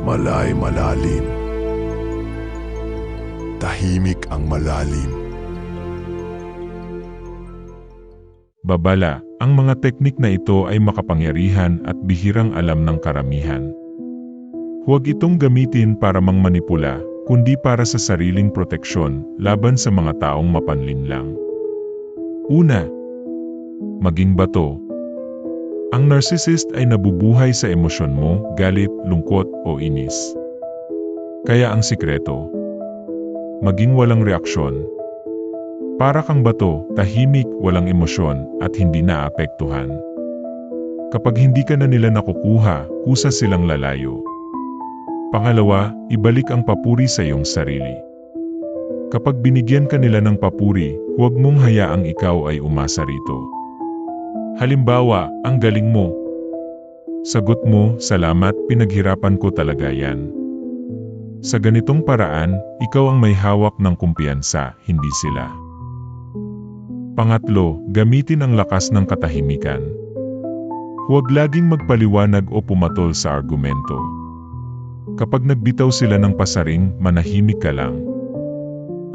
malalim. Tahimik ang malalim. Babala, ang mga teknik na ito ay makapangyarihan at bihirang alam ng karamihan. Huwag itong gamitin para mangmanipula, kundi para sa sariling proteksyon laban sa mga taong mapanlinlang. Una, maging bato. Ang narcissist ay nabubuhay sa emosyon mo, galit, lungkot o inis. Kaya ang sikreto, maging walang reaksyon. Para kang bato, tahimik, walang emosyon, at hindi naapektuhan. Kapag hindi ka na nila nakukuha, kusa silang lalayo. Pangalawa, ibalik ang papuri sa iyong sarili. Kapag binigyan ka nila ng papuri, huwag mong hayaang ikaw ay umasa rito. Halimbawa, ang galing mo. Sagot mo, salamat, pinaghirapan ko talaga yan. Sa ganitong paraan, ikaw ang may hawak ng kumpiyansa, hindi sila. Pangatlo, gamitin ang lakas ng katahimikan. Huwag laging magpaliwanag o pumatol sa argumento. Kapag nagbitaw sila ng pasaring, manahimik ka lang.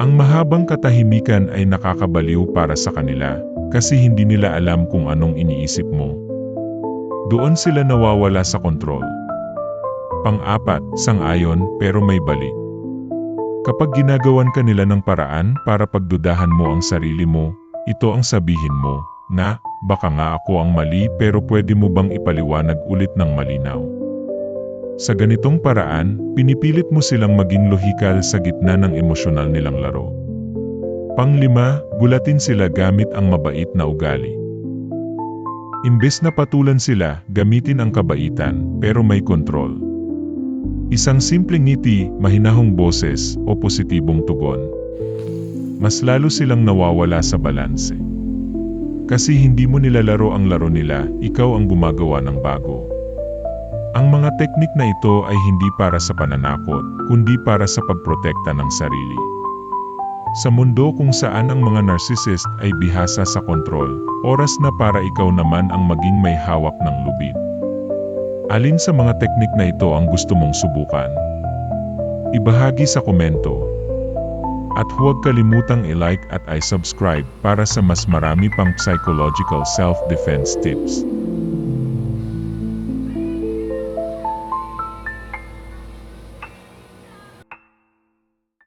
Ang mahabang katahimikan ay nakakabaliw para sa kanila, kasi hindi nila alam kung anong iniisip mo. Doon sila nawawala sa kontrol. Pang-apat, sang-ayon pero may balik. Kapag ginagawan ka nila ng paraan para pagdudahan mo ang sarili mo, ito ang sabihin mo, na, baka nga ako ang mali pero pwede mo bang ipaliwanag ulit ng malinaw? Sa ganitong paraan, pinipilit mo silang maging lohikal sa gitna ng emosyonal nilang laro. Panglima, gulatin sila gamit ang mabait na ugali. Imbes na patulan sila, gamitin ang kabaitan, pero may kontrol. Isang simpleng ngiti, mahinahong boses, o positibong tugon. Mas lalo silang nawawala sa balanse. Kasi hindi mo nilalaro ang laro nila, ikaw ang gumagawa ng bago. Ang mga teknik na ito ay hindi para sa pananakot, kundi para sa pagprotekta ng sarili. Sa mundo kung saan ang mga narcissist ay bihasa sa kontrol, oras na para ikaw naman ang maging may hawak ng lubid. Alin sa mga teknik na ito ang gusto mong subukan? Ibahagi sa komento. At huwag kalimutang i-like at i-subscribe para sa mas marami pang psychological self-defense tips.